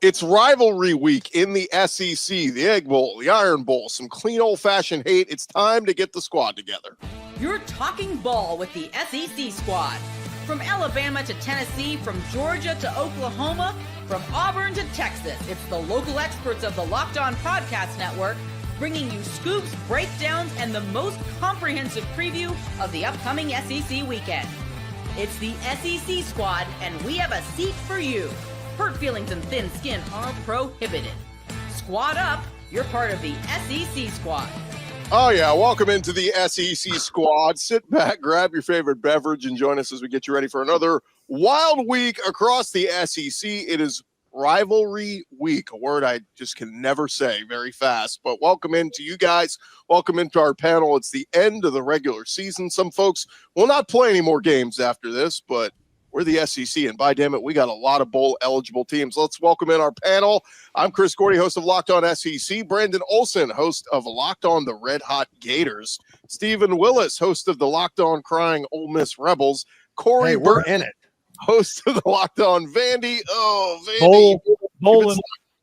It's rivalry week in the SEC, the Egg Bowl, the Iron Bowl, some clean old-fashioned hate. It's time to get the squad together. You're talking ball with the SEC squad. From Alabama to Tennessee, from Georgia to Oklahoma, from Auburn to Texas, it's the local experts of the Locked On Podcast Network bringing you scoops, breakdowns, and the most comprehensive preview of the upcoming SEC weekend. It's the SEC squad, and we have a seat for you. Hurt feelings and thin skin are prohibited. Squad up, you're part of the SEC squad. Oh yeah, welcome into the SEC squad. Sit back, grab your favorite beverage, and join us as we get you ready for another wild week across the SEC. It is rivalry week, a word I just can never say very fast, but welcome into you guys. Welcome into our panel. It's the end of the regular season. Some folks will not play any more games after this, but we're the SEC, and by damn it, we got a lot of bowl-eligible teams. Let's welcome in our panel. I'm Chris Gordy, host of Locked On SEC. Brandon Olson, host of Locked On the Red Hot Gators. Stephen Willis, host of the Locked On Crying Ole Miss Rebels. Corey we're Burton, in it. host of the Locked On Vandy. Oh, Vandy.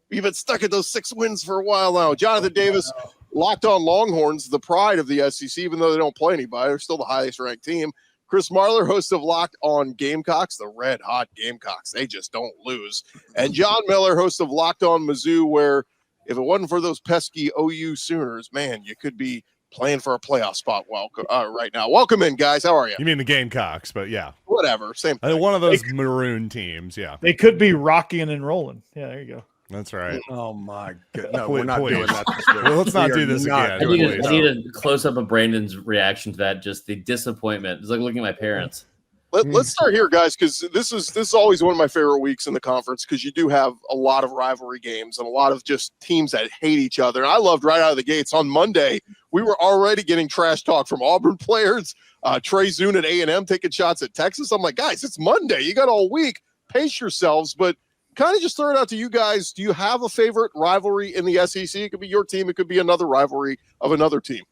You've been stuck at those 6 wins for a while now. Jonathan Davis, Locked On Longhorns, the pride of the SEC, even though they don't play anybody. They're still the highest-ranked team. Chris Marler, host of Locked On Gamecocks, the red hot Gamecocks. They just don't lose. And John Miller, host of Locked On Mizzou, where if it wasn't for those pesky OU Sooners, man, you could be playing for a playoff spot right now. Welcome in, guys. How are you? You mean the Gamecocks, but yeah. Whatever. Same thing. One of those maroon teams, yeah. They could be rocking and rolling. Yeah, there you go. That's right. Oh, my goodness. No, we're not doing that. Well, let's not do this again. I need a close-up of Brandon's reaction to that, just the disappointment. It's like looking at my parents. Let's start here, guys, because this is always one of my favorite weeks in the conference because you do have a lot of rivalry games and a lot of just teams that hate each other. And I loved right out of the gates on Monday, we were already getting trash talk from Auburn players, Trey Zune at A&M taking shots at Texas. I'm like, guys, it's Monday. You got all week. Pace yourselves. But kind of just throw it out to you guys. Do you have a favorite rivalry in the SEC? It could be your team. It could be another rivalry of another team.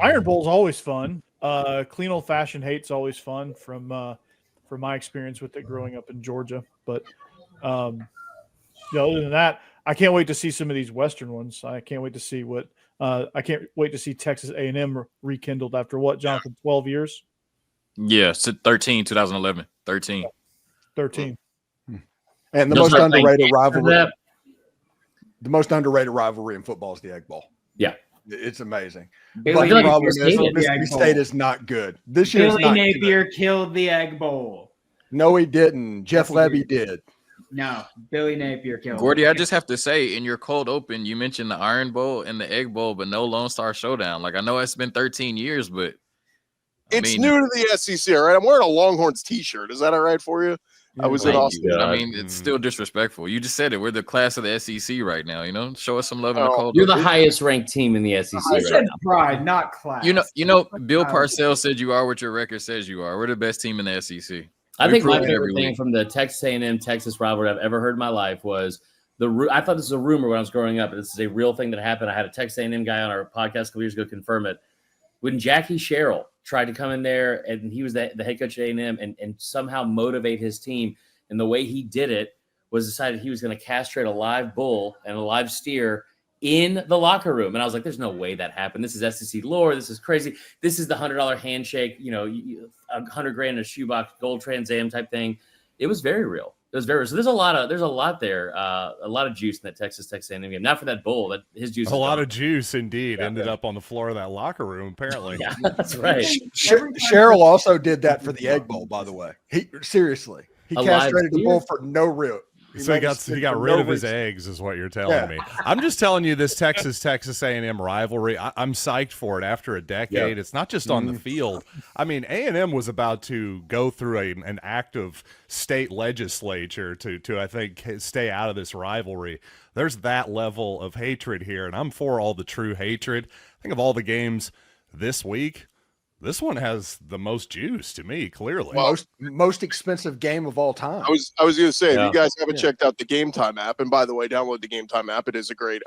Iron Bowl's always fun. Clean old-fashioned hate's always fun from my experience with it growing up in Georgia. But other than that, I can't wait to see some of these Western ones. I can't wait to see I can't wait to see Texas A&M rekindled after what, Jonathan, 12 years? Yeah, 2011. 13. And the most underrated rivalry. The most underrated rivalry in football is the Egg Bowl. Yeah. It's amazing. Billy But the problem is Mississippi State is not good. This year Billy Napier killed the Egg Bowl. No, he didn't. Jeff Levy did. No, Billy Napier killed Gordy, it. I just have to say, in your cold open, you mentioned the Iron Bowl and the Egg Bowl, but no Lone Star Showdown. Like, I know it's been 13 years, but It's new to the SEC, all right? I'm wearing a Longhorns t-shirt. Is that all right for you? I was in Austin. I mean, it's still disrespectful. You just said it. We're the class of the SEC right now. Show us some love in the cold. You're the highest ranked team in the SEC I said pride, not class. Bill Parcells said you are what your record says you are. We're the best team in the SEC. I think my favorite thing from the Texas A&M Texas rivalry I've ever heard in my life was I thought this was a rumor when I was growing up. This is a real thing that happened. I had a Texas A&M guy on our podcast a couple years ago confirm it. When Jackie Sherrill tried to come in there and he was the head coach at A&M and somehow motivate his team, and the way he did it was decided he was going to castrate a live bull and a live steer in the locker room. And I was like, there's no way that happened. This is SEC lore. This is crazy. This is the $100 handshake, $100,000 in a shoebox, gold Trans Am type thing. It was very real. It was very real. So there's a lot there. A lot of juice in that Texas A&M game. Not for that bull. That his juice. A lot of juice indeed ended up on the floor of that locker room. Apparently, yeah, that's right. Cheryl also did that for the Egg Bowl, by the way. He castrated the bull for no real. So he got rid of his eggs, is what you're telling me. I'm just telling you, this Texas A&M rivalry, I'm psyched for it after a decade. Yeah. It's not just on the field. I mean, A&M was about to go through an act of state legislature to I think stay out of this rivalry. There's that level of hatred here, and I'm for all the true hatred. I think of all the games this week, this one has the most juice to me, clearly. Most expensive game of all time. I was going to say, if you guys haven't checked out the Game Time app, and by the way, download the Game Time app. It is a great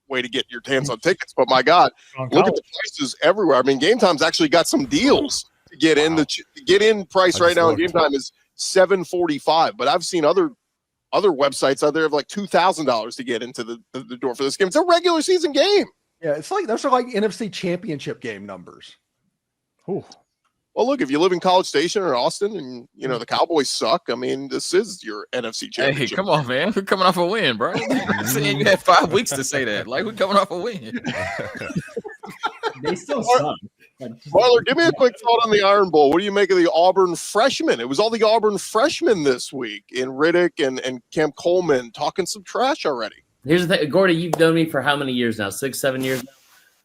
way to get your hands on tickets. But my God, look at the prices everywhere. I mean, Game Time's actually got some deals to get in. The get in price right now in Game Time is $7.45. But I've seen other other websites out there have like $2,000 to get into the door for this game. It's a regular season game. Yeah, it's like those are like NFC Championship game numbers. Ooh. Well, look, if you live in College Station or Austin and, you know, the Cowboys suck, I mean, this is your NFC Championship. Hey, come on, man. We're coming off a win, bro. I'm saying you had 5 weeks to say that. Like, we're coming off a win. They still suck. Marler, give me a quick thought on the Iron Bowl. What do you make of the Auburn freshmen? It was all the Auburn freshmen this week in Riddick and Cam Coleman talking some trash already. Here's the thing, Gordy, you've known me for how many years now? 6, 7 years now?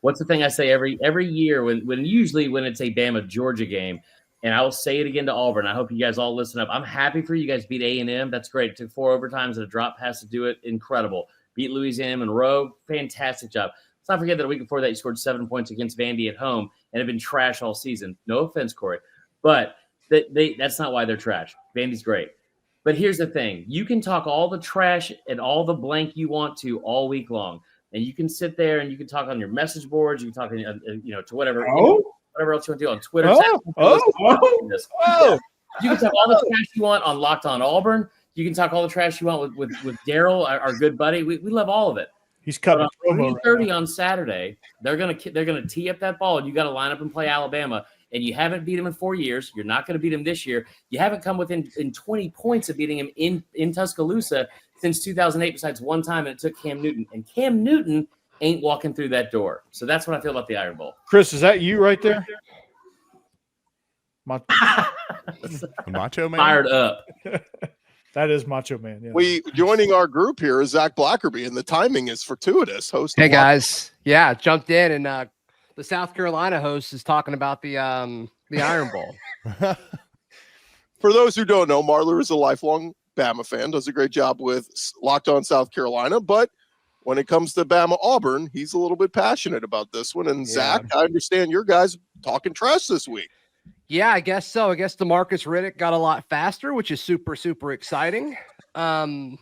What's the thing I say every year when usually when it's a Bama Georgia game, and I will say it again to Auburn. I hope you guys all listen up. I'm happy for you guys beat A&M. That's great. It took 4 overtimes and a drop pass to do it. Incredible. Beat Louisiana Monroe. Fantastic job. Let's not forget that a week before that you scored 7 points against Vandy at home and have been trash all season. No offense, Corey, but that's not why they're trash. Vandy's great. But here's the thing. You can talk all the trash and all the blank you want to all week long. And you can sit there and you can talk on your message boards. You can talk, to whatever, whatever else you want to do on Twitter. You can talk all the trash you want on Locked On Auburn. You can talk all the trash you want with Daryl, our good buddy. We love all of it. He's cutting 3:30 on Saturday. They're gonna tee up that ball, and you got to line up and play Alabama. And you haven't beat him in 4 years. You're not going to beat him this year. You haven't come within 20 points of beating him in Tuscaloosa since 2008, besides one time, and it took Cam Newton. And Cam Newton ain't walking through that door. So that's what I feel about the Iron Bowl. Chris, is that you right there? Macho Man? Fired up. That is Macho Man. Yeah. We joining our group here is Zach Blackerby, and the timing is fortuitous. Host. Hey guys, yeah, jumped in, and the South Carolina host is talking about the Iron Bowl. For those who don't know, Marler is a lifelong Bama fan, does a great job with Locked On South Carolina, but when it comes to Bama Auburn, he's a little bit passionate about this one. And Zach, I understand your guys talking trash this week. Yeah, I guess so. I guess DeMarcus Riddick got a lot faster, which is super, super exciting. Jalen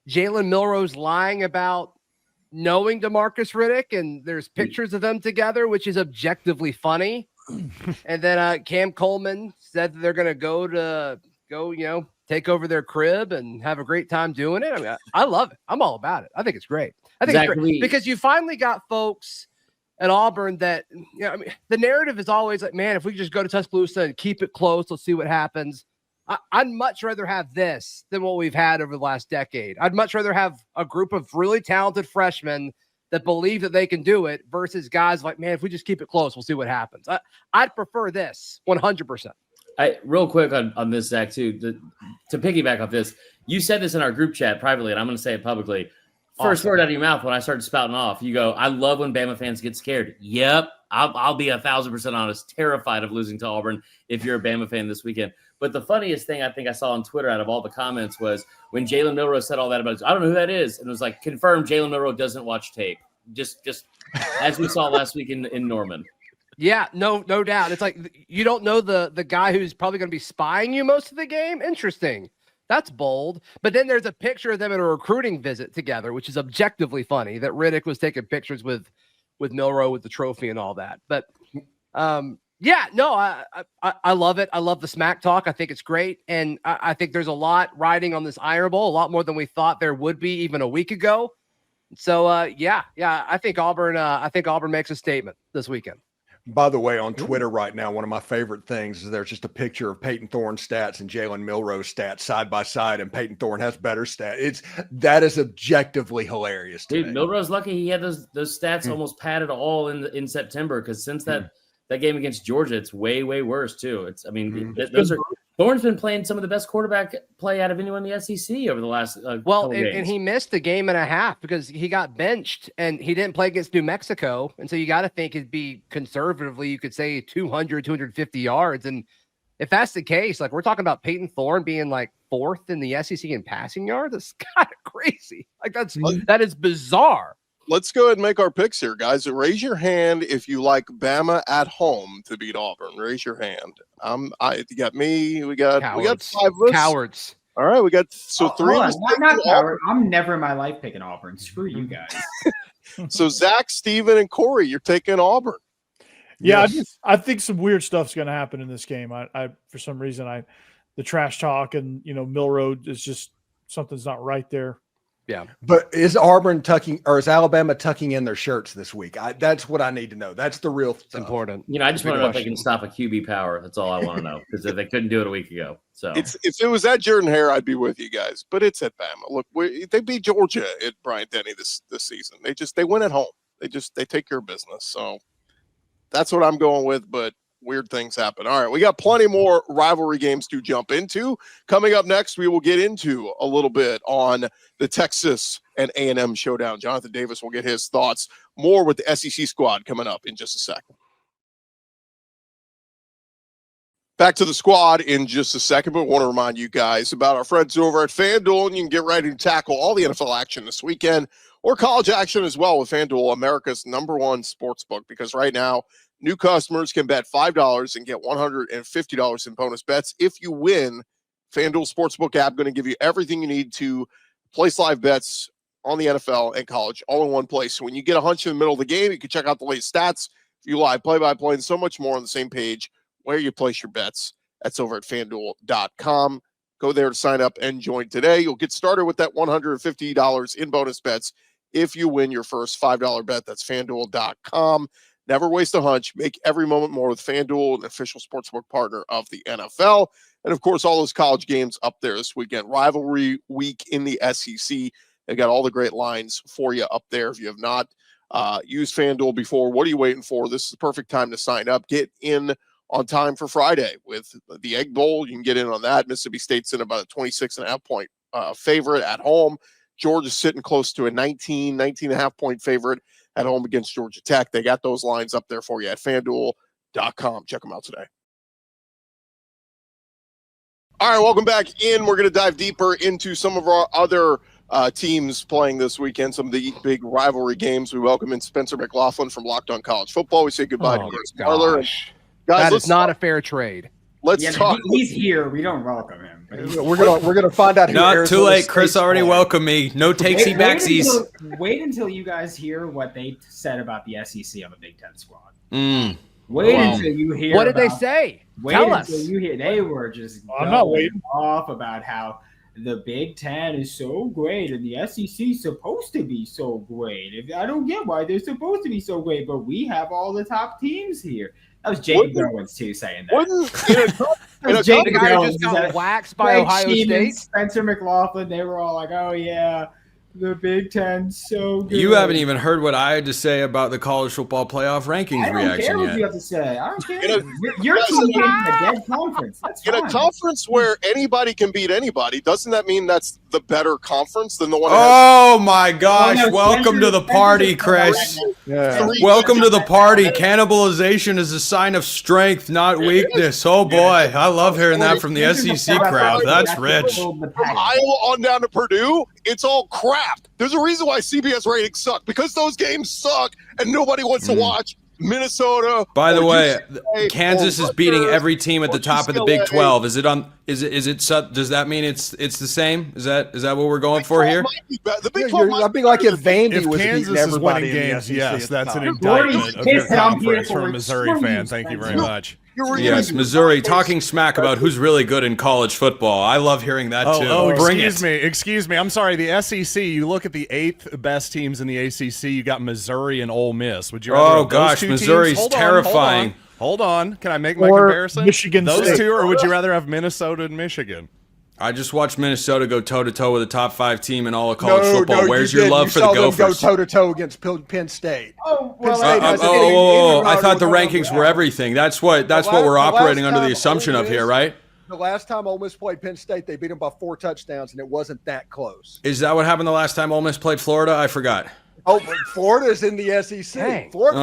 Milroe's lying about knowing DeMarcus Riddick, and there's pictures of them together, which is objectively funny. And then Cam Coleman said that they're going to go, take over their crib and have a great time doing it. I mean, I love it. I'm all about it. I think it's great. I think it's great because you finally got folks at Auburn that, the narrative is always like, man, if we just go to Tuscaloosa and keep it close, let's see what happens. I'd much rather have this than what we've had over the last decade. I'd much rather have a group of really talented freshmen that believe that they can do it versus guys like, man, if we just keep it close, we'll see what happens. I'd prefer this 100%. Real quick on this, Zach, too, to piggyback off this, you said this in our group chat privately, and I'm going to say it publicly. First word out of your mouth when I started spouting off, you go, I love when Bama fans get scared. Yep, I'll be 1,000% honest, terrified of losing to Auburn if you're a Bama fan this weekend. But the funniest thing I think I saw on Twitter out of all the comments was when Jalen Milroe said all that about it. I don't know who that is. And it was like, confirmed Jalen Milroe doesn't watch tape. Just as we saw last week in Norman. Yeah, no doubt. It's like you don't know the guy who's probably going to be spying you most of the game. Interesting. That's bold. But then there's a picture of them at a recruiting visit together, which is objectively funny that Riddick was taking pictures with Milroe with the trophy and all that. But I love it. I love the smack talk. I think it's great. And I think there's a lot riding on this Iron Bowl, a lot more than we thought there would be even a week ago. So I think Auburn makes a statement this weekend. By the way, on Twitter right now, one of my favorite things is there's just a picture of Peyton Thorne's stats and Jalen Milroe's stats side by side, and Peyton Thorne has better stats. That is objectively hilarious to me. Milroe's lucky he had those stats almost padded all in September, because since that game against Georgia, it's way worse too. Thorne's been playing some of the best quarterback play out of anyone in the SEC over the last and he missed a game and a half because he got benched and he didn't play against New Mexico. And so you got to think it'd be conservatively, you could say 200, 250 yards. And if that's the case, like we're talking about Peyton Thorne being like 4th in the SEC in passing yards, that's kind of crazy. Like that is bizarre. Let's go ahead and make our picks here, guys. Raise your hand if you like Bama at home to beat Auburn. Raise your hand. You got me. We got 5 of us. Cowards. All right, we got 3 of us. Not coward. I'm never in my life picking Auburn. Screw you guys. So Zach, Steven, and Corey, you're taking Auburn. Yeah, yes. I think some weird stuff's going to happen in this game. I for some reason, the trash talk and Milroe is just something's not right there. Yeah. But is Auburn tucking or is Alabama tucking in their shirts this week? That's what I need to know. That's the real stuff. Important. I just want to know if they can stop a QB power. That's all I want to know, because they couldn't do it a week ago. So if it was at Jordan Hare, I'd be with you guys. But it's at Bama. Look, they beat Georgia at Bryant-Denny this season. They win at home. They take care of business. So that's what I'm going with. But weird things happen. All right, we got plenty more rivalry games to jump into. Coming up next, we will get into a little bit on the Texas and A&M showdown. Jonathan Davis will get his thoughts. More with the SEC squad coming up in just a second. Back to the squad in just a second, but want to remind you guys about our friends over at FanDuel, and you can get ready to tackle all the NFL action this weekend or college action as well with FanDuel, America's #1 sports book, because right now, new customers can bet $5 and get $150 in bonus bets if you win. FanDuel Sportsbook app going to give you everything you need to place live bets on the NFL and college all in one place. So when you get a hunch in the middle of the game, you can check out the latest stats, view live play-by-play, and so much more on the same page where you place your bets. That's over at FanDuel.com. Go there to sign up and join today. You'll get started with that $150 in bonus bets if you win your first $5 bet. That's FanDuel.com. Never waste a hunch. Make every moment more with FanDuel, an official sportsbook partner of the NFL. And, of course, all those college games up there this weekend. Rivalry week in the SEC. They got all the great lines for you up there. If you have not used FanDuel before, what are you waiting for? This is the perfect time to sign up. Get in on time for Friday with the Egg Bowl. You can get in on that. Mississippi State's in about a 26.5-point favorite at home. Georgia's sitting close to a 19.5-point favorite at home against Georgia Tech. They got those lines up there for you at FanDuel.com. Check them out today. All right, welcome back in. We're going to dive deeper into some of our other teams playing this weekend, some of the big rivalry games. We welcome in Spencer McLaughlin from Locked On College Football. We say goodbye to Chris Gordy. Guys, that is not a fair trade. Let's talk. He's here. We don't welcome him. We're gonna find out. Not too late. Chris already welcomed me. No takesy backsies. Wait until you guys hear what they said about the SEC on the Big Ten squad. Wait until you hear. What did they say? Tell us. You hear. They were just I'm not waiting off about how the Big Ten is so great and the SEC is supposed to be so great. I don't get why they're supposed to be so great, but we have all the top teams here. That was Jacob Owens too saying that. Jacob Owens just got waxed by Ohio State. Spencer McLaughlin, they were all like, "Oh yeah, the Big Ten's so good." You haven't even heard what I had to say about the college football playoff rankings reaction yet. I don't care what you have to say. I don't care. You're team in a dead conference. That's fine. In a conference where anybody can beat anybody, doesn't that mean that's the better conference than the one? Oh my gosh! Welcome to the party, Chris. Yeah. Welcome to the party. Cannibalization is a sign of strength, not weakness. Oh boy, I love hearing that from the SEC crowd. That's rich. From Iowa on down to Purdue, it's all crap. There's a reason why CBS ratings suck, because those games suck and nobody wants to watch Minnesota. By the way, Kansas is beating every team at the top of the Big 12. Is it on? Is it? Does that mean it's the same? Is that what we're going for here? The Big 12 I'd be like if Vandy was Kansas beating is everybody winning in the games, SEC yes, at the that's an top. indictment of your conference for from a Missouri fan. Thank you very much. Yes, Missouri talking smack about who's really good in college football. I love hearing that too. Bring excuse me. I'm sorry. The SEC. You look at the 8th best teams in the ACC. You got Missouri and Ole Miss. Would you? Oh gosh, Missouri's terrifying. Hold on. Can I make my comparison? Michigan Those State. two, or would you rather have Minnesota and Michigan? I just watched Minnesota go toe-to-toe with a top 5 team in all of college football. Where's your love for the Gophers? Go toe-to-toe against Penn State. Oh, well, I thought the rankings were everything. That's what we're operating under the assumption of here, right? The last time Ole Miss played Penn State, they beat them by 4 touchdowns, and it wasn't that close. Is that what happened the last time Ole Miss played Florida? I forgot. Oh, but Florida's in the SEC. Dang. Florida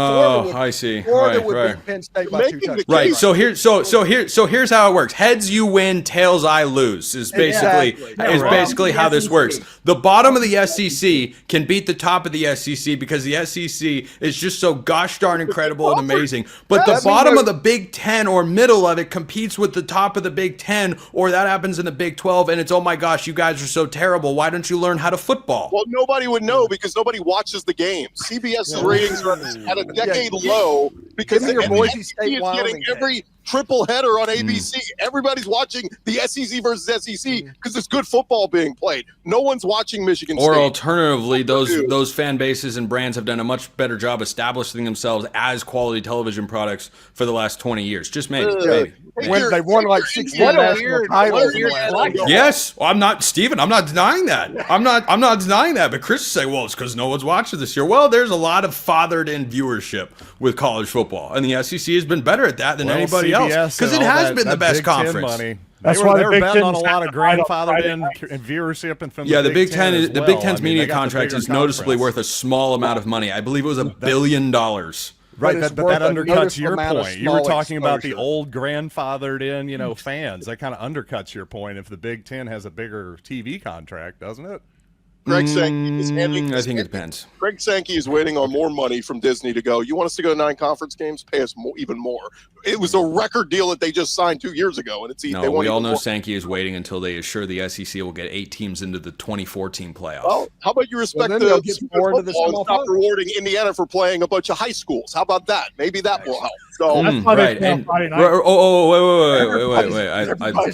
I see. Florida would Right. beat Penn State by 2 touchdowns. Right. So here's how it works. Heads you win, tails I lose is basically how this works. The bottom of the SEC can beat the top of the SEC because the SEC is just so gosh darn incredible and amazing. But the bottom of the Big Ten or middle of it competes with the top of the Big Ten, or that happens in the Big 12, and it's, oh my gosh, you guys are so terrible. Why don't you learn how to football? Well, nobody would know because nobody watches the game. CBS's ratings are at a decade low because Give me your the Boise SEC State is Wyoming getting every triple header on ABC. Everybody's watching the SEC versus SEC because it's good football being played. No one's watching Michigan Or State. alternatively, those fan bases and brands have done a much better job establishing themselves as quality television products for the last 20 years. Just maybe. When they won like 16 national titles. Yes, well, I'm not Steven. I'm not denying that. I'm not denying that. But Chris say, well, it's because no one's watching this year. Well, there's a lot of fathered-in viewership with college football, and the SEC has been better at that than anybody else because it has been the best conference. Money. That's why they the were Big betting on Ten's a lot of right on grandfathered Friday in night. viewership and from Yeah, the Big Ten, as the well. Big Ten's I mean, media they got the contract bigger is noticeably conference. worth a small amount of money. I believe it was $1 billion. Right, But it's but worth that a undercuts noticeable your amount of point. You were small talking about the exposure. old grandfathered in, fans. That kind of undercuts your point if the Big Ten has a bigger TV contract, doesn't it? Greg Sankey is handing. I think it depends. Greg Sankey is waiting on more money from Disney to go. You want us to go to 9 conference games? Pay us even more. It was a record deal that they just signed 2 years ago, and they No, want we all even know more. Sankey is waiting until they assure the SEC will get 8 teams into the 2014 playoffs. Well, how about you respect Well, then they'll the get super more into the football and stop semifinals. rewarding Indiana for playing a bunch of high schools? How about that? Maybe that will help. So That's why they right. play on And, Friday night.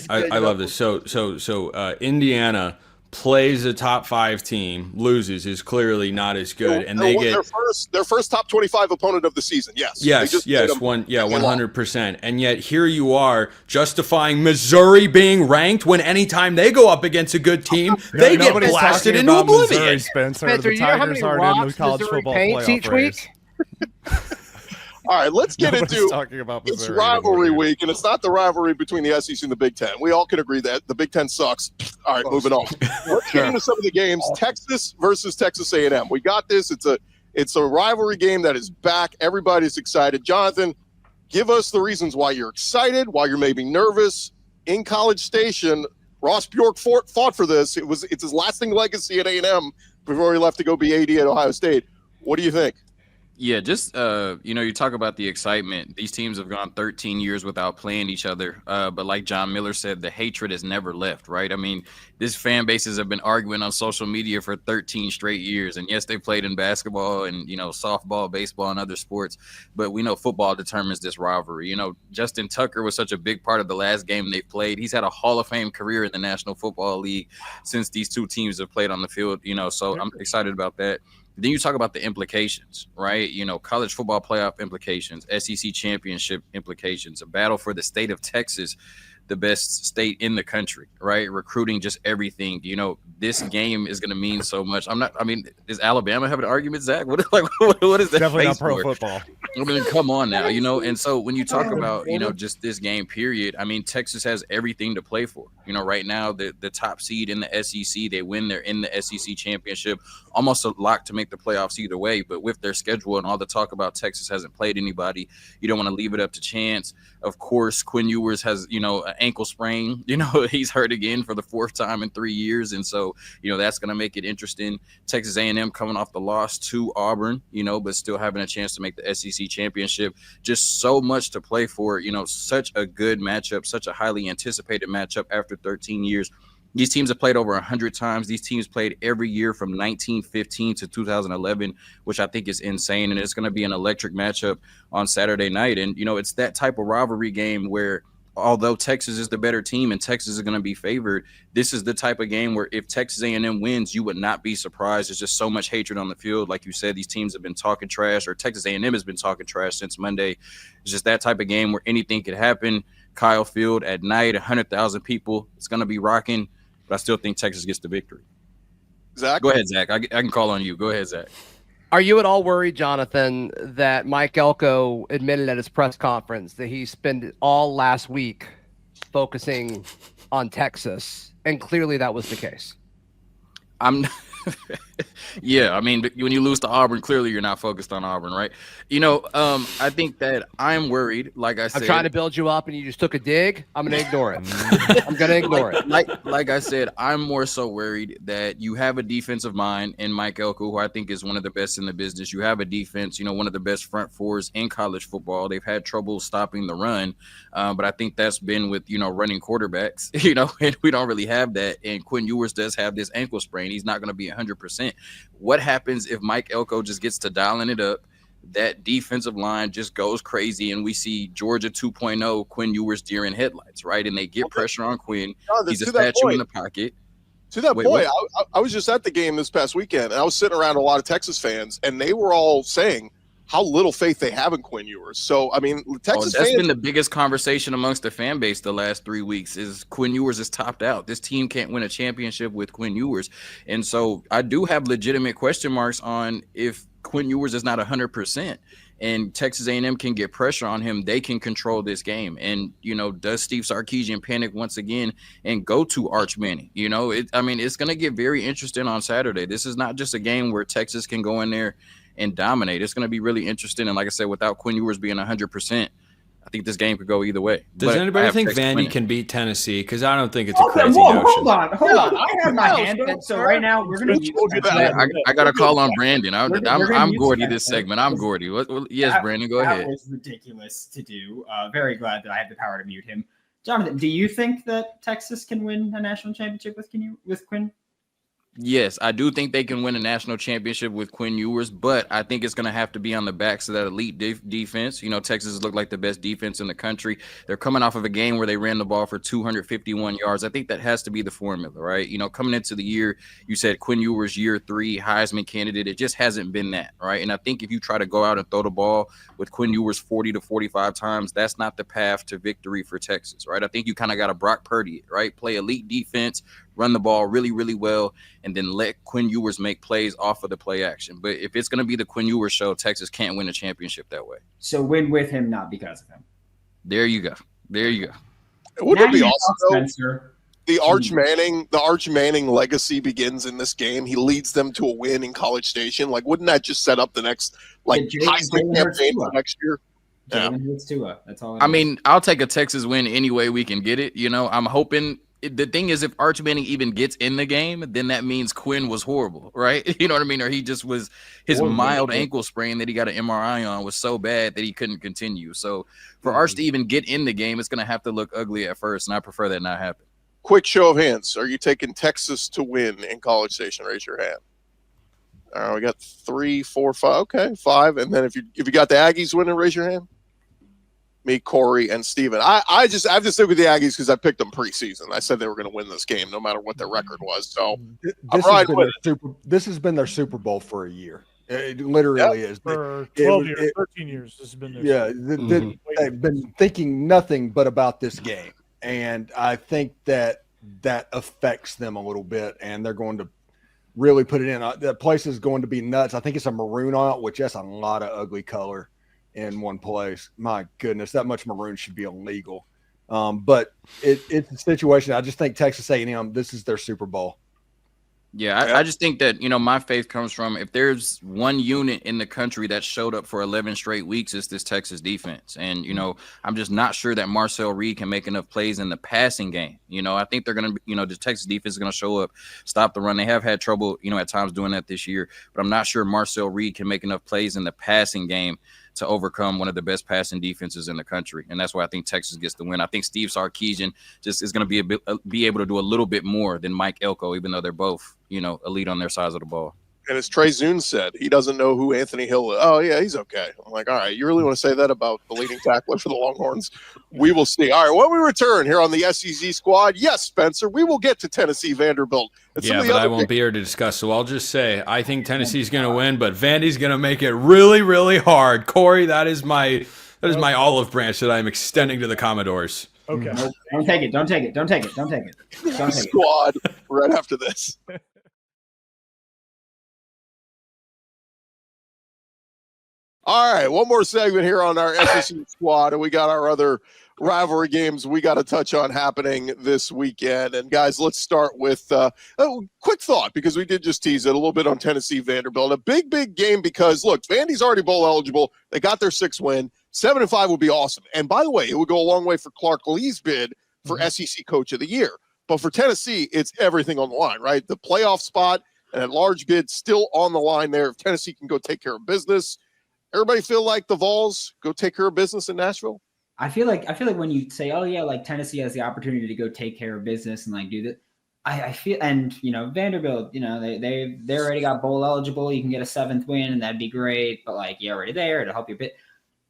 wait. I love this. So Indiana plays a top 5 team, loses, is clearly not as good, and they get their first top 25 opponent of the season. Yes. They just played them. 100%. And yet here you are justifying Missouri being ranked when anytime they go up against a good team, they get Nobody's blasted talking into about oblivion. Missouri, Spencer. Spencer, The you know how Tigers many aren't in the rocks college Missouri football paints playoff each race. week? All right, let's get Nobody's into talking about it's Missouri rivalry anymore. week, and it's not the rivalry between the SEC and the Big Ten. We all can agree that the Big Ten sucks. All right, moving on. Let's get into some of the games. Texas versus Texas A&M. We got this. It's a rivalry game that is back. Everybody's excited. Jonathan, give us the reasons why you're excited, why you're maybe nervous. In College Station, Ross Bjork fought for this. It's his lasting legacy at A&M before he left to go be AD at Ohio State. What do you think? Yeah, just you talk about the excitement. These teams have gone 13 years without playing each other. But like John Miller said, the hatred has never left, right? I mean, these fan bases have been arguing on social media for 13 straight years. And yes, they played in basketball and, softball, baseball, and other sports. But we know football determines this rivalry. Justin Tucker was such a big part of the last game they played. He's had a Hall of Fame career in the National Football League since these two teams have played on the field, so I'm excited about that. Then you talk about the implications, right? College football playoff implications, SEC championship implications, a battle for the state of Texas, the best state in the country, right? Recruiting, just everything. This game is going to mean so much. Does Alabama have an argument, Zach? What is that? Definitely not face pro for? football. I mean, come on now, And so when you talk about, just this game period, Texas has everything to play for. Right now, the top seed in the SEC, they win, they're in the SEC championship, almost a lock to make the playoffs either way. But with their schedule and all the talk about Texas hasn't played anybody, you don't want to leave it up to chance. Of course, Quinn Ewers has, an ankle sprain. He's hurt again for the 4th time in 3 years. And so, that's going to make it interesting. Texas A&M coming off the loss to Auburn, but still having a chance to make the SEC championship. Just so much to play for, such a good matchup, such a highly anticipated matchup after 13 years. These teams have played over 100 times. These teams played every year from 1915 to 2011, which I think is insane. And it's going to be an electric matchup on Saturday night. And, it's that type of rivalry game where, although Texas is the better team and Texas is going to be favored, this is the type of game where if Texas A&M wins, you would not be surprised. There's just so much hatred on the field. Like you said, these teams have been talking trash, or Texas A&M has been talking trash since Monday. It's just that type of game where anything could happen. Kyle Field at night, 100,000 people. It's going to be rocking, but I still think Texas gets the victory. Zach? Go ahead, Zach. I can call on you. Go ahead, Zach. Are you at all worried, Jonathan, that Mike Elko admitted at his press conference that he spent all last week focusing on Texas, and clearly that was the case? Yeah, when you lose to Auburn, clearly you're not focused on Auburn, right? I think that I'm worried, like I said. I'm trying to build you up, and you just took a dig. I'm going to ignore it. I'm going to ignore it. Like I said, I'm more so worried that you have a defensive mind in Mike Elko, who I think is one of the best in the business. You have a defense, one of the best front fours in college football. They've had trouble stopping the run, but I think that's been with, running quarterbacks, and we don't really have that. And Quinn Ewers does have this ankle sprain. He's not going to be 100%. What happens if Mike Elko just gets to dialing it up, that defensive line just goes crazy, and we see Georgia 2.0, Quinn Ewers deer in headlights, right? And they get pressure on Quinn. He's a statue in the pocket. To that point, I was just at the game this past weekend, and I was sitting around a lot of Texas fans, and they were all saying how little faith they have in Quinn Ewers. So, I mean, Texas that's fans, been the biggest conversation amongst the fan base the last 3 weeks is Quinn Ewers is topped out. This team can't win a championship with Quinn Ewers. And so I do have legitimate question marks on if Quinn Ewers is not 100%. And Texas A&M can get pressure on him, they can control this game. And, does Steve Sarkisian panic once again and go to Arch Manning? It's going to get very interesting on Saturday. This is not just a game where Texas can go in there and dominate. It's going to be really interesting. And like I said, without Quinn Ewers being 100%, I think this game could go either way. Does anybody think Vandy can beat Tennessee? Because I don't think it's a crazy notion. Hold on. I have my hand up. So right now we're going to I got to call on Brandon. I'm Gordy this segment. I'm Gordy. Yes, Brandon, go ahead. That was ridiculous to do. Very glad that I have the power to mute him. Jonathan, do you think that Texas can win a national championship with Quinn? Yes, I do think they can win a national championship with Quinn Ewers, but I think it's going to have to be on the backs of that elite defense. Texas has looked like the best defense in the country. They're coming off of a game where they ran the ball for 251 yards. I think that has to be the formula, right? Coming into the year, you said Quinn Ewers year 3, Heisman candidate. It just hasn't been that, right? And I think if you try to go out and throw the ball with Quinn Ewers 40 to 45 times, that's not the path to victory for Texas, right? I think you kind of got to Brock Purdy it, right? Play elite defense, run the ball really, really well, and then let Quinn Ewers make plays off of the play action. But if it's going to be the Quinn Ewers show, Texas can't win a championship that way. So win with him, not because of him. There you go. Wouldn't it be awesome, Spencer? The Arch Manning legacy begins in this game. He leads them to a win in College Station. Like, wouldn't that just set up the next Heisman campaign for next year? That's all. I'll take a Texas win any way we can get it. I'm hoping. The thing is, if Arch Manning even gets in the game, then that means Quinn was horrible, right? You know what I mean? Or he just was his mild ankle sprain that he got an MRI on was so bad that he couldn't continue. So for Arch to even get in the game, it's going to have to look ugly at first, and I prefer that not happen. Quick show of hands. Are you taking Texas to win in College Station? Raise your hand. All right, we got 3, 4, 5. Okay, 5. And then if you got the Aggies winning, raise your hand. Me, Corey, and Steven. I have to stick with the Aggies because I picked them preseason. I said they were going to win this game no matter what their record was. So this has been their Super Bowl for a year. It literally is. For 12 years, 13 years, this has been their they've been thinking nothing but about this game. And I think that affects them a little bit, and they're going to really put it in. The place is going to be nuts. I think it's a maroon on it, which that's a lot of ugly color in one place. My goodness, that much maroon should be illegal. But it's a situation. I just think Texas A&M, this is their Super Bowl. Yeah, I just think that, my faith comes from if there's one unit in the country that showed up for 11 straight weeks, it's this Texas defense. And, I'm just not sure that Marcel Reed can make enough plays in the passing game. I think they're going to, the Texas defense is going to show up, stop the run. They have had trouble, at times doing that this year. But I'm not sure Marcel Reed can make enough plays in the passing game to overcome one of the best passing defenses in the country. And that's why I think Texas gets the win. I think Steve Sarkisian just is going to be able to do a little bit more than Mike Elko, even though they're both, elite on their sides of the ball. And as Trey Zune said, he doesn't know who Anthony Hill is. Oh, yeah, he's okay. I'm like, all right, you really want to say that about the leading tackler for the Longhorns? We will see. All right, when we return here on the SEC Squad, yes, Spencer, we will get to Tennessee Vanderbilt. But I won't be here to discuss, so I'll just say I think Tennessee's going to win, but Vandy's going to make it really, really hard. Corey, that is my olive branch that I'm extending to the Commodores. Okay. Don't take it. Squad right after this. All right, one more segment here on our SEC Squad, and we got our other rivalry games we got to touch on happening this weekend. And guys, let's start with a quick thought, because we did just tease it a little bit on Tennessee Vanderbilt. A big game because, look, Vandy's already bowl eligible. They got their 6th win. 7-5 would be awesome. And by the way, it would go a long way for Clark Lee's bid for SEC Coach of the Year. But for Tennessee, it's everything on the line, right? The playoff spot and a large bid still on the line there. If Tennessee can go take care of business. Everybody feel like the Vols go take care of business in Nashville? I feel like when you say, oh yeah, like Tennessee has the opportunity to go take care of business and like do that, I feel, and Vanderbilt, they already got bowl eligible. You can get a 7th win, and that'd be great. But like, you're already there to help your bit.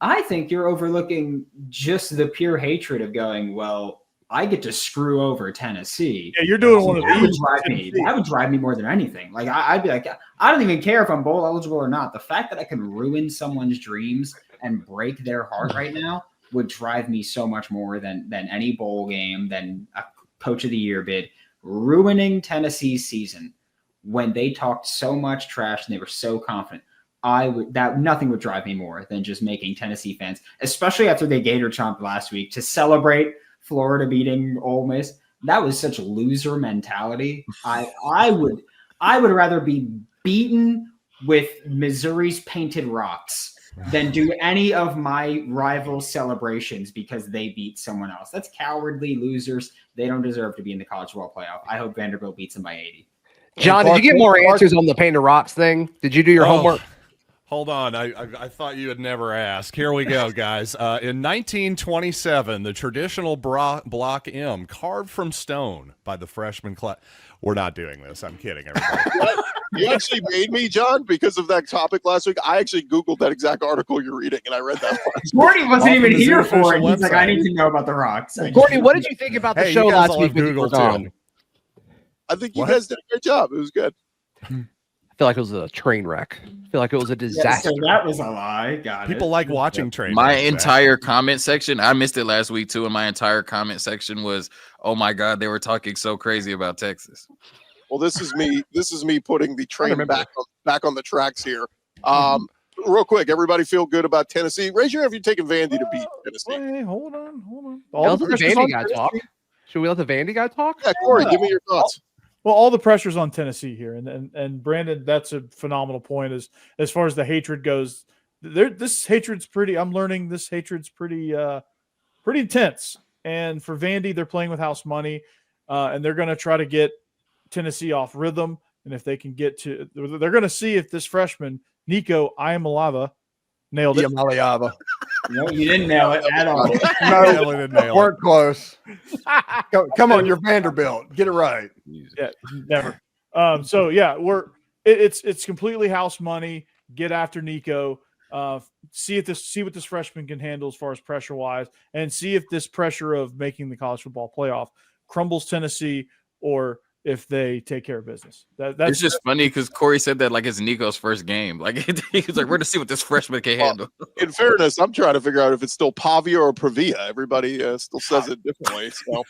I think you're overlooking just the pure hatred of going, well, I get to screw over Tennessee. Yeah, you're doing one of these. That would drive me more than anything. Like I'd be like, I don't even care if I'm bowl eligible or not. The fact that I can ruin someone's dreams and break their heart right now would drive me so much more than any bowl game, than a Coach of the Year bid. Ruining Tennessee's season when they talked so much trash and they were so confident. Nothing would drive me more than just making Tennessee fans, especially after they Gator chomped last week, to celebrate Florida beating Ole Miss. That was such loser mentality. I would rather be beaten with Missouri's painted rocks than do any of my rival celebrations because they beat someone else. That's cowardly losers. They don't deserve to be in the college football playoff. I hope Vanderbilt beats them by 80. John, did you get more answers on the painted rocks thing? Did you do your homework? Hold on. I thought you would never ask. Here we go, guys. In 1927, the traditional block M, carved from stone by the freshman class. We're not doing this. I'm kidding, everybody. You actually made me, John, because of that topic last week. I actually Googled that exact article you're reading, and I read that part. Gordy wasn't even here for it. He's like, I need to know about the rocks. Gordy, what did you think about the show last week? Google too. I think you guys did a great job. It was good. I feel like it was a train wreck. I feel like it was a disaster. So that was a lie. Got People like watching train My wrecks, entire comment section, I missed it last week too, and my entire comment section was, "Oh my God, they were talking so crazy about Texas." Well, this is me putting the train back on the tracks here. Real quick, everybody feel good about Tennessee? Raise your hand if you're taking Vandy to beat Tennessee. Hey, hold on. Let the Vandy guy talk. Should we let the Vandy guy talk? Yeah, Corey, give me your thoughts. Well, all the pressure's on Tennessee here, and Brandon, that's a phenomenal point. As far as the hatred goes, this hatred's pretty. I'm learning this hatred's pretty intense. And for Vandy, they're playing with house money, and they're going to try to get Tennessee off rhythm. And if they can get to, they're going to see if this freshman Nico Iamaleava nailed it. No, you didn't nail it at all. No, weren't close. Come on, you're Vanderbilt. Get it right. Yeah, never. So yeah, it's completely house money. Get after Nico. See what this freshman can handle as far as pressure wise, and see if this pressure of making the college football playoff crumbles Tennessee, or if they take care of business. It's just funny because Corey said that like it's Nico's first game. Like he's like, we're to see what this freshman can handle. In fairness, I'm trying to figure out if it's still Pavia or Pravia. Everybody still says it differently. So,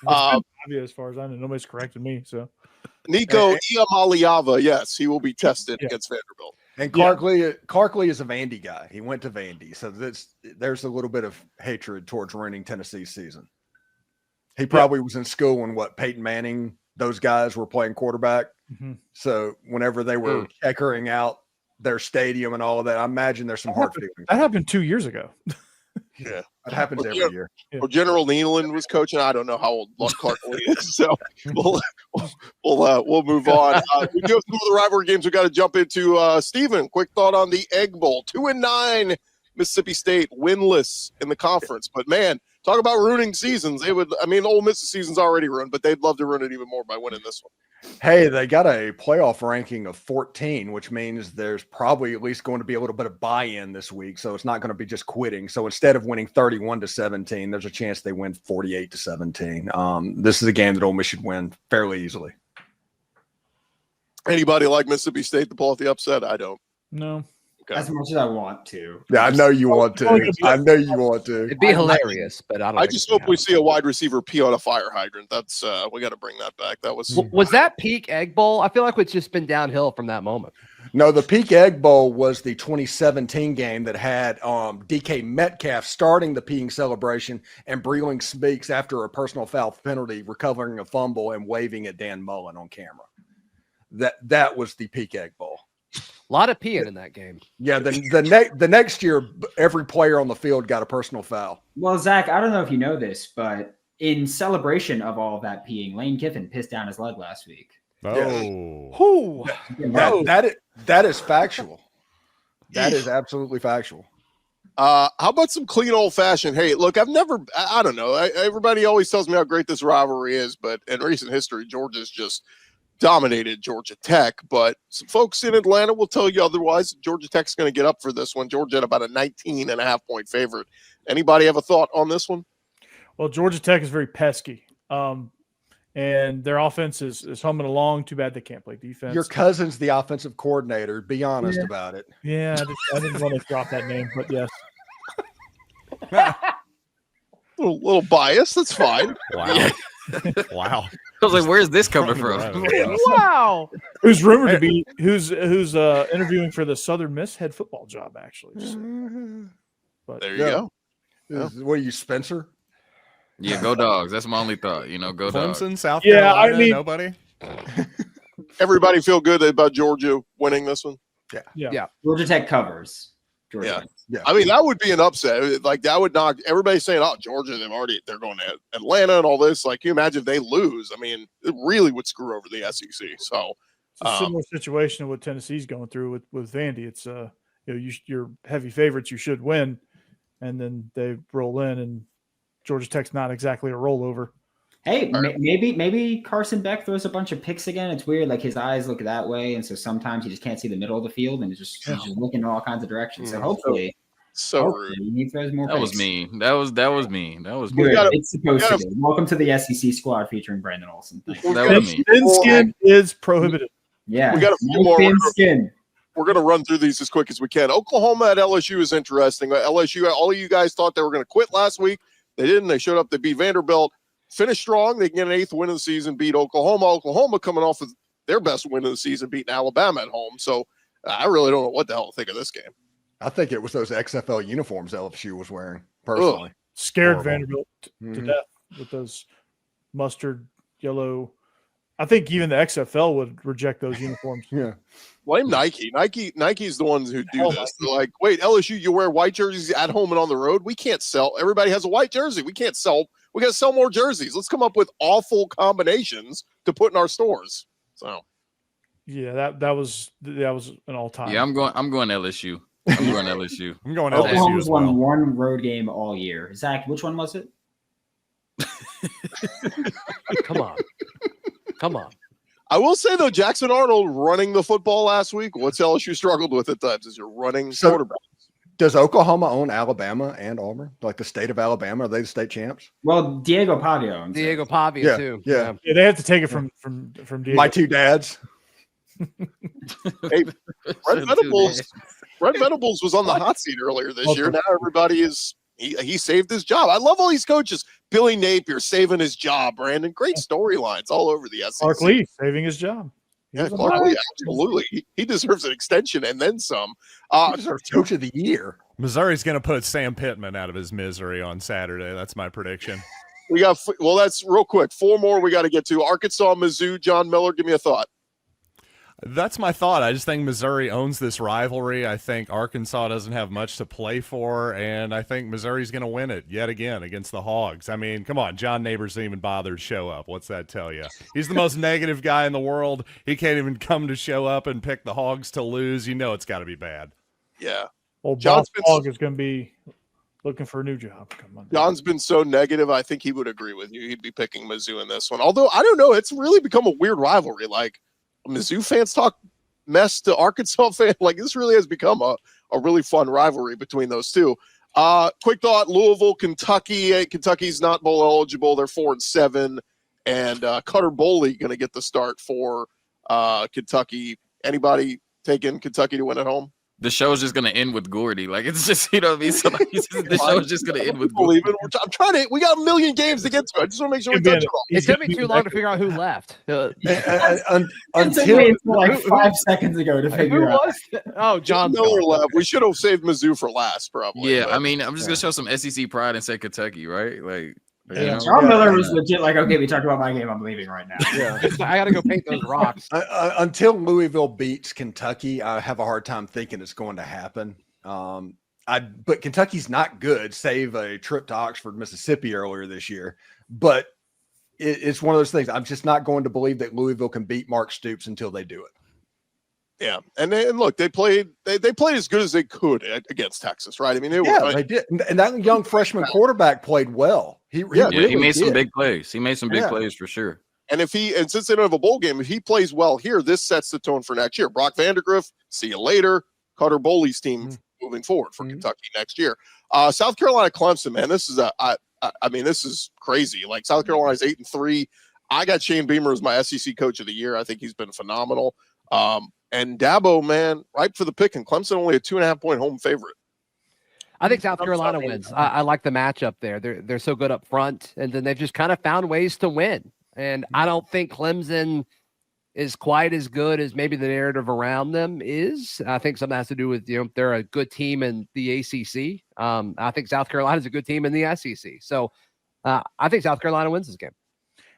Pavia, as far as I know, nobody's corrected me. So, Nico Iamaleava, yes, he will be tested against Vanderbilt. And Clarkley is a Vandy guy. He went to Vandy, so there's a little bit of hatred towards ruining Tennessee's season. He probably was in school when Peyton Manning. Those guys were playing quarterback. Mm-hmm. So whenever they were checkering out their stadium and all of that, I imagine there's some hard feelings. That happened 2 years ago. Yeah. It happens every year. Well, General Nealon was coaching. I don't know how old Clarkley is. So we'll move on. We do have some of the rivalry games we got to jump into. Steven, quick thought on the Egg Bowl. 2-9, Mississippi State winless in the conference. But man, talk about ruining seasons. Ole Miss's season's already ruined, but they'd love to ruin it even more by winning this one. Hey, they got a playoff ranking of 14, which means there's probably at least going to be a little bit of buy-in this week. So it's not going to be just quitting. So instead of winning 31-17, there's a chance they win 48-17. This is a game that Ole Miss should win fairly easily. Anybody like Mississippi State to pull off the upset? I don't. No. As much as I want to. Yeah, I know you want to. I know you want to. It'd be hilarious, but I don't. I just hope we see a wide receiver pee on a fire hydrant. That's we got to bring that back. That was that peak Egg Bowl? I feel like it's just been downhill from that moment. No, the peak Egg Bowl was the 2017 game that had DK Metcalf starting the peeing celebration and Breeling Speaks after a personal foul penalty, recovering a fumble and waving at Dan Mullen on camera. That was the peak Egg Bowl. A lot of peeing in that game. Yeah, the next year, every player on the field got a personal foul. Well, Zach, I don't know if you know this, but in celebration of all of that peeing, Lane Kiffin pissed down his leg last week. Oh, that is factual. That is absolutely factual. How about some clean old-fashioned hate? Look, I don't know. Everybody always tells me how great this rivalry is, but in recent history, Georgia's just dominated Georgia Tech. But some folks in Atlanta will tell you otherwise. Georgia Tech's going to get up for this one. Georgia at about a 19.5-point favorite. Anybody have a thought on this one? Well, Georgia Tech is very pesky. And their offense is humming along. Too bad they can't play defense. Your cousin's the offensive coordinator. Be honest about it. Yeah, I didn't want to drop that name, but yes. little bias. That's fine. Wow. Wow. I was like, where's this coming from? Wow. Who's rumored to be who's interviewing for the Southern Miss head football job, actually. But There you go. What are you, Spencer? Yeah, go Dogs. That's my only thought. Go Dogs. Clemson, South Yeah, Carolina, I mean- nobody. Everybody feel good about Georgia winning this one? yeah. Georgia Tech covers. Georgia Yeah. Tech. Yeah. I mean, that would be an upset. Like, that would knock everybody saying, oh, Georgia, they're going to Atlanta and all this. Like, can you imagine if they lose? I mean, it really would screw over the SEC. So, It's a similar situation to what Tennessee's going through with Vandy. It's you're heavy favorites, you should win, and then they roll in, and Georgia Tech's not exactly a rollover. Hey, maybe Carson Beck throws a bunch of picks again. It's weird, like his eyes look that way, and so sometimes you just can't see the middle of the field, and he's just looking in all kinds of directions. So hopefully rude. he throws more. That was picks. mean. That was mean. That was Good. good. It's supposed to be. Welcome to the SEC squad featuring Brandon Olson. Thank you. That was mean. Thin skin is prohibited. Yeah, We got a few no more. thin skin. We're going to run through these as quick as we can. Oklahoma at LSU is interesting. LSU, all of you guys thought they were going to quit last week. They didn't. They showed up. They beat Vanderbilt. Finished strong. They can get an 8th win of the season, beat Oklahoma. Oklahoma coming off of their best win of the season, beating Alabama at home. So I really don't know what the hell to think of this game. I think it was those XFL uniforms LSU was wearing, personally. Scared Horrible. Vanderbilt to death with those mustard yellow. I think even the XFL would reject those uniforms. Yeah. Blame Nike. Nike's the ones who do this. They're like, wait, LSU, you wear white jerseys at home and on the road? We can't sell. Everybody has a white jersey. We can't sell. We got to sell more jerseys. Let's come up with awful combinations to put in our stores. So, Yeah, that was an all time. Yeah, I'm going LSU. I'm going LSU. I'm going LSU Oklahoma's as well. won one road game all year. Zach, which one was it? Come on. I will say, though, Jackson Arnold running the football last week, what's LSU struggled with at times is your running quarterback. Does Oklahoma own Alabama and Auburn? Like the state of Alabama? Are they the state champs? Well, Diego Pavia owns it. Diego Pavia too. Yeah. Yeah, they have to take it from Diego. My two dads. Hey, Brent Venables was on the hot seat earlier this year. Now everybody is he saved his job. I love all these coaches. Billy Napier saving his job, Brandon. Great storylines all over the SEC. Clark Lee saving his job. Yeah, Clark Lee, absolutely. He deserves an extension and then some. He deserves coach of the year. Missouri's going to put Sam Pittman out of his misery on Saturday. That's my prediction. We got that's real quick. 4 more we got to get to. Arkansas, Mizzou, John Miller. Give me a thought. That's my thought. I just think Missouri owns this rivalry. I think Arkansas doesn't have much to play for, and I think Missouri's going to win it yet again against the Hogs. I mean, come on, John Neighbors didn't even bother to show up. What's that tell you? He's the most negative guy in the world. He can't even come to show up and pick the Hogs to lose. You know it's got to be bad. Yeah. Well, John's Bob Hogg is going to be looking for a new job. Come on. John's been so negative. I think he would agree with you. He'd be picking Mizzou in this one. Although, I don't know. It's really become a weird rivalry. Like, Mizzou fans talk mess to Arkansas fans. Like, this really has become a really fun rivalry between those two. Quick thought, Louisville, Kentucky. Kentucky's not bowl eligible. They're 4-7. And Cutter Boley going to get the start for Kentucky. Anybody taking Kentucky to win at home? The show's just gonna end with Gordy. Like, it's just, you know what I mean? So like, the show's just gonna end with Gordy. I'm trying to. We got a million games to get to. I just want to make sure we touch it all. It's going to be too long to figure out who left. Until like 5 seconds ago to figure Who out. was? Oh, John Miller left. We should have saved Mizzou for last, probably. Yeah, but- I mean, I'm just gonna show some SEC pride and say Kentucky, right? Like, you know? John Miller was legit like, okay, we talked about my game. I'm leaving right now. Yeah. I got to go paint those rocks. Until Louisville beats Kentucky, I have a hard time thinking it's going to happen. But Kentucky's not good, save a trip to Oxford, Mississippi earlier this year. But it's one of those things. I'm just not going to believe that Louisville can beat Mark Stoops until they do it. Yeah, and look, they played as good as they could against Texas, right? I mean, they did, and that young freshman quarterback played well. He really made some did. big plays. He made some big plays for sure. And since they don't have a bowl game, if he plays well here, this sets the tone for next year. Brock Vandegrift, see you later. Cutter Boley's team moving forward for Kentucky next year. South Carolina, Clemson, man, this is this is crazy. Like South Carolina's 8-3. I got Shane Beamer as my SEC coach of the year. I think he's been phenomenal. And Dabo, man, ripe for the picking. Clemson only a 2.5-point home favorite. I think South Carolina wins. I like the matchup there. They're so good up front, and then they've just kind of found ways to win. And I don't think Clemson is quite as good as maybe the narrative around them is. I think something has to do with, they're a good team in the ACC. I think South Carolina is a good team in the SEC. So I think South Carolina wins this game.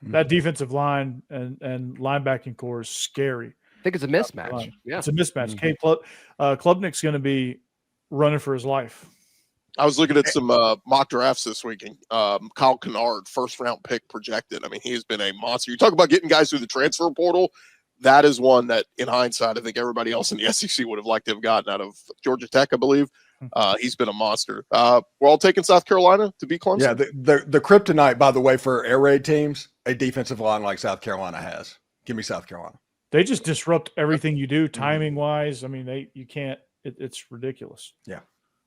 That defensive line and linebacking core is scary. I think it's a mismatch. Yeah, it's a mismatch. Klubnik's going to be running for his life. I was looking at some mock drafts this week, and Kyle Kennard, first-round pick projected. I mean, he has been a monster. You talk about getting guys through the transfer portal. That is one that, in hindsight, I think everybody else in the SEC would have liked to have gotten out of Georgia Tech, I believe. He's been a monster. We're all taking South Carolina to beat Clemson. Yeah, the kryptonite, by the way, for air raid teams, a defensive line like South Carolina has. Give me South Carolina. They just disrupt everything you do, timing-wise. I mean, you can't. It's ridiculous. Yeah.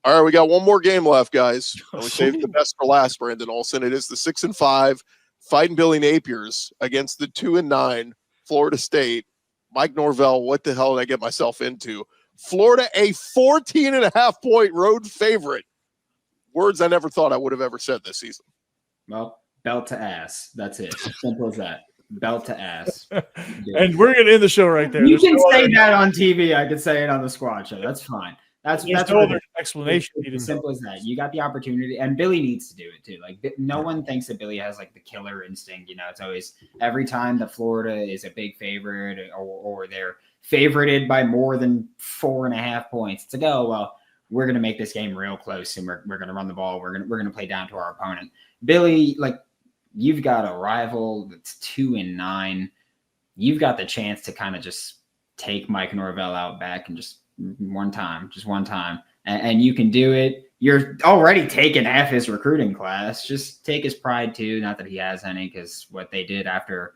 All right, we got one more game left, guys. We saved the best for last, Brandon Olson. It is the 6-5 Fighting Billy Napiers against the 2-9 Florida State. Mike Norvell, what the hell did I get myself into? Florida, a 14.5-point road favorite. Words I never thought I would have ever said this season. Well, belt to ass. That's it. Simple as that. Belt to ass. And we're going to end the show right there. You can say that on TV. I could say it on the squad show. That's fine. That's no explanation. As simple as that. You got the opportunity, and Billy needs to do it too. Like no one thinks that Billy has like the killer instinct. It's always every time that Florida is a big favorite or they're favorited by more than 4.5 points. It's like, oh well, we're gonna make this game real close, and we're gonna run the ball. We're gonna play down to our opponent. Billy, like you've got a rival that's 2-9. You've got the chance to kind of just take Mike Norvell out back and just one time, and you can do it. You're already taking half his recruiting class. Just take his pride too. Not that he has any, because what they did after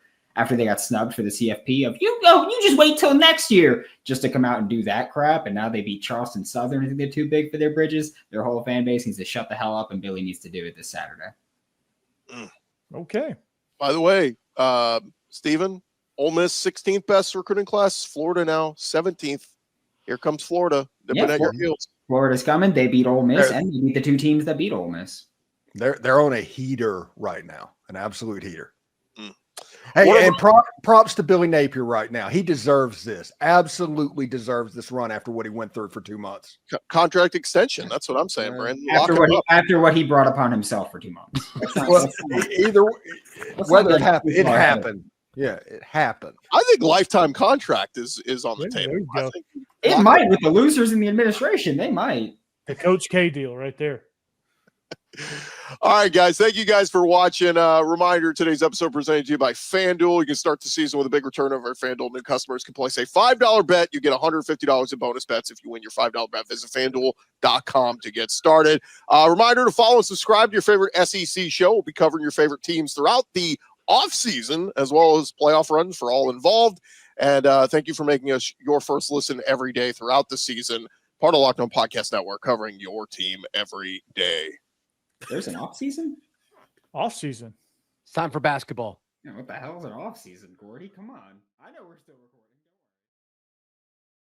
they got snubbed for the CFP of you just wait till next year just to come out and do that crap. And now they beat Charleston Southern. I think they're too big for their bridges. Their whole fan base needs to shut the hell up, and Billy needs to do it this Saturday. Okay. By the way, Stephen, Ole Miss 16th best recruiting class. Florida now 17th. Here comes Florida. They're at your heels. Florida's coming. They beat Ole Miss, and they beat the two teams that beat Ole Miss. They're on a heater right now, an absolute heater. Hey, and props to Billy Napier right now. He deserves this. Absolutely deserves this run after what he went through for 2 months. Contract extension. That's what I'm saying, Brandon. After what he brought upon himself for 2 months. Whether it happened, it happened. Yeah, it happened. I think lifetime contract is on the table. I think it might with the losers in the administration. They might. The Coach K deal right there. All right, guys. Thank you guys for watching. Reminder, today's episode presented to you by FanDuel. You can start the season with a big return over at FanDuel. New customers can place a $5 bet. You get $150 in bonus bets if you win your $5 bet. Visit FanDuel.com to get started. Reminder to follow and subscribe to your favorite SEC show. We'll be covering your favorite teams throughout the off-season as well as playoff runs for all involved. And thank you for making us your first listen every day throughout the season. Part of Locked On Podcast Network, covering your team every day. There's an off-season? Off-season. It's time for basketball. What the hell is an off-season, Gordy? Come on. I know we're still recording.